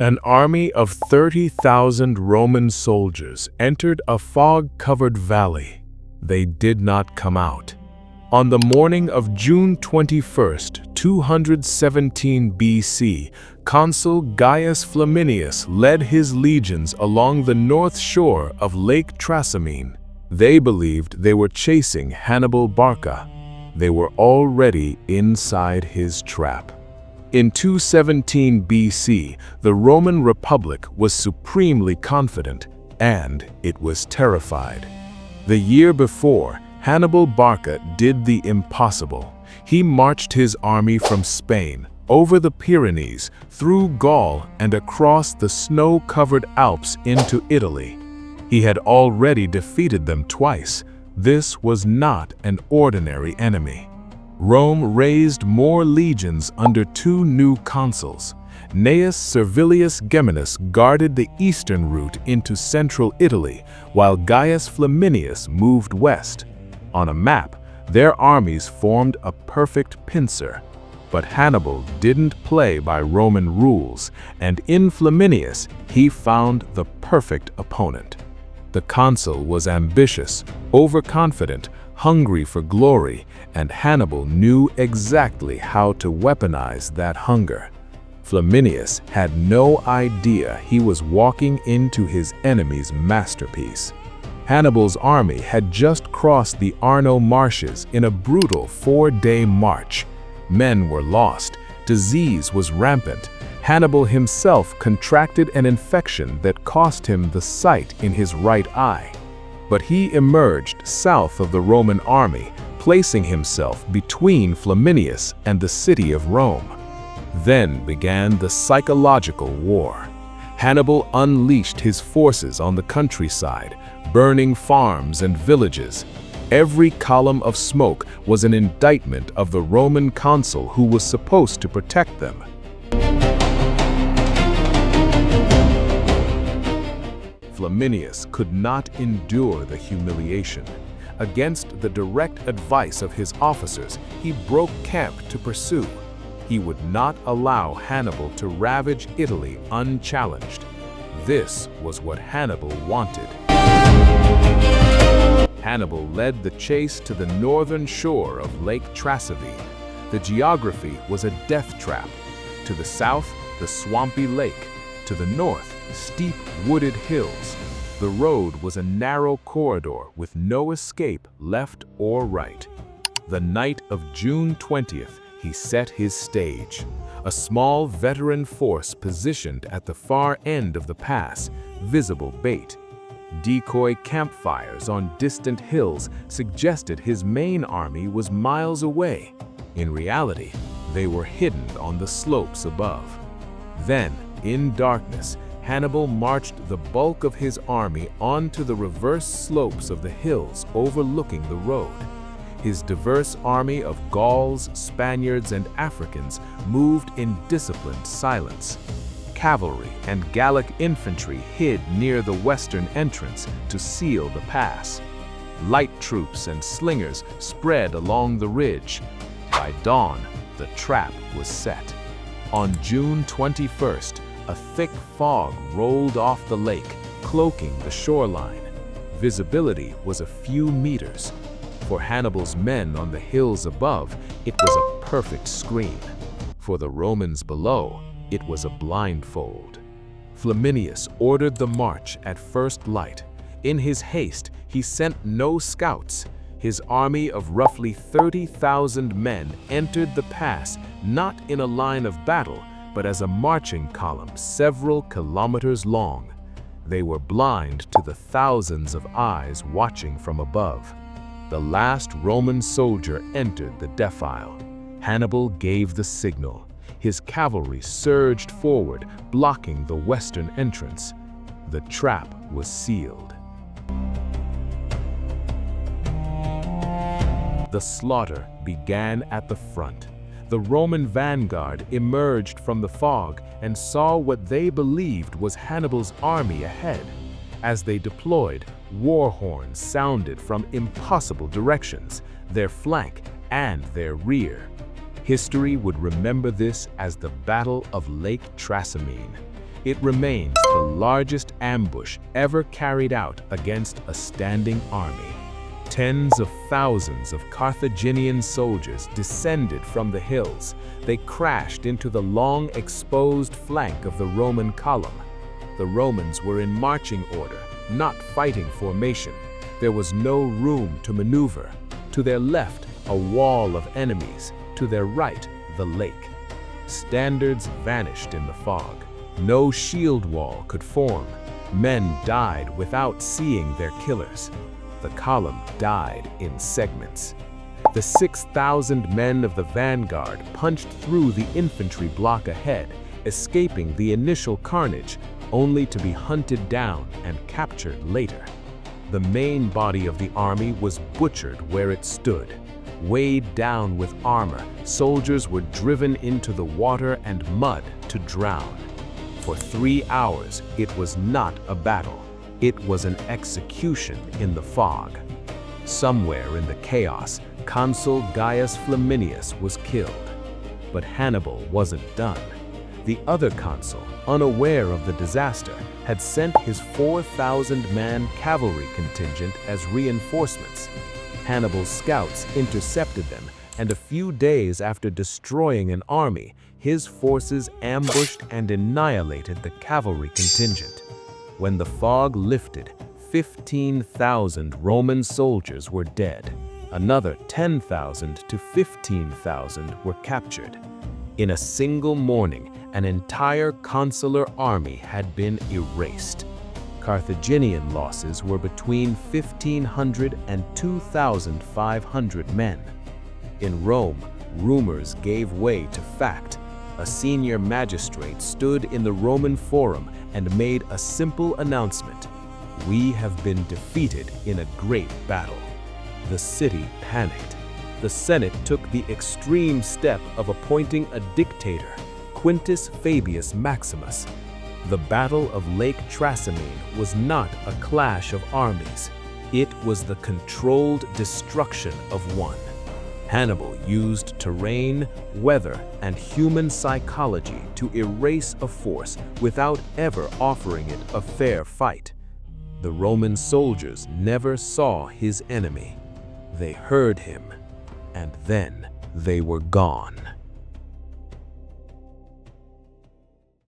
An army of 30,000 Roman soldiers entered a fog-covered valley. They did not come out. On the morning of June 21, 217 BC, Consul Gaius Flaminius led his legions along the north shore of Lake Trasimene. They believed they were chasing Hannibal Barca. They were already inside his trap. In 217 BC, the Roman Republic was supremely confident, and it was terrified. The year before, Hannibal Barca did the impossible. He marched his army from Spain, over the Pyrenees, through Gaul, and across the snow-covered Alps into Italy. He had already defeated them twice. This was not an ordinary enemy. Rome raised more legions under two new consuls. Gnaeus Servilius Geminus guarded the eastern route into central Italy, while Gaius Flaminius moved west. On a map, their armies formed a perfect pincer. But Hannibal didn't play by Roman rules, and in Flaminius he found the perfect opponent. The consul was ambitious, overconfident, hungry for glory, and Hannibal knew exactly how to weaponize that hunger. Flaminius had no idea he was walking into his enemy's masterpiece. Hannibal's army had just crossed the Arno marshes in a brutal 4-day march. Men were lost, disease was rampant. Hannibal himself contracted an infection that cost him the sight in his right eye. But he emerged south of the Roman army, placing himself between Flaminius and the city of Rome. Then began the psychological war. Hannibal unleashed his forces on the countryside, burning farms and villages. Every column of smoke was an indictment of the Roman consul who was supposed to protect them. Flaminius could not endure the humiliation. Against the direct advice of his officers, he broke camp to pursue. He would not allow Hannibal to ravage Italy unchallenged. This was what Hannibal wanted. Hannibal led the chase to the northern shore of Lake Trasimene. The geography was a death trap. To the south, the swampy lake. To the north, steep wooded hills. The road was a narrow corridor with no escape left or right. The night of June 20th, he set his stage. A small veteran force positioned at the far end of the pass, visible bait. Decoy campfires on distant hills suggested his main army was miles away. In reality, they were hidden on the slopes above. Then, in darkness, Hannibal marched the bulk of his army onto the reverse slopes of the hills overlooking the road. His diverse army of Gauls, Spaniards, and Africans moved in disciplined silence. Cavalry and Gallic infantry hid near the western entrance to seal the pass. Light troops and slingers spread along the ridge. By dawn, the trap was set. On June 21st, a thick fog rolled off the lake, cloaking the shoreline. Visibility was a few meters. For Hannibal's men on the hills above, it was a perfect screen. For the Romans below, it was a blindfold. Flaminius ordered the march at first light. In his haste, he sent no scouts. His army of roughly 30,000 men entered the pass, not in a line of battle, but as a marching column several kilometers long. They were blind to the thousands of eyes watching from above. The last Roman soldier entered the defile. Hannibal gave the signal. His cavalry surged forward, blocking the western entrance. The trap was sealed. The slaughter began at the front. The Roman vanguard emerged from the fog and saw what they believed was Hannibal's army ahead. As they deployed, war horns sounded from impossible directions, their flank and their rear. History would remember this as the Battle of Lake Trasimene. It remains the largest ambush ever carried out against a standing army. Tens of thousands of Carthaginian soldiers descended from the hills. They crashed into the long exposed flank of the Roman column. The Romans were in marching order, not fighting formation. There was no room to maneuver. To their left, a wall of enemies. To their right, the lake. Standards vanished in the fog. No shield wall could form. Men died without seeing their killers. The column died in segments. The 6,000 men of the vanguard punched through the infantry block ahead, escaping the initial carnage, only to be hunted down and captured later. The main body of the army was butchered where it stood. Weighed down with armor, soldiers were driven into the water and mud to drown. For 3 hours, it was not a battle. It was an execution in the fog. Somewhere in the chaos, Consul Gaius Flaminius was killed. But Hannibal wasn't done. The other consul, unaware of the disaster, had sent his 4,000-man cavalry contingent as reinforcements. Hannibal's scouts intercepted them, and a few days after destroying an army, his forces ambushed and annihilated the cavalry contingent. When the fog lifted, 15,000 Roman soldiers were dead. Another 10,000 to 15,000 were captured. In a single morning, an entire consular army had been erased. Carthaginian losses were between 1,500 and 2,500 men. In Rome, rumors gave way to fact. A senior magistrate stood in the Roman Forum and made a simple announcement: "We have been defeated in a great battle." The city panicked. The Senate took the extreme step of appointing a dictator, Quintus Fabius Maximus. The Battle of Lake Trasimene was not a clash of armies. It was the controlled destruction of one. Hannibal used terrain, weather, and human psychology to erase a force without ever offering it a fair fight. The Roman soldiers never saw his enemy. They heard him, and then they were gone.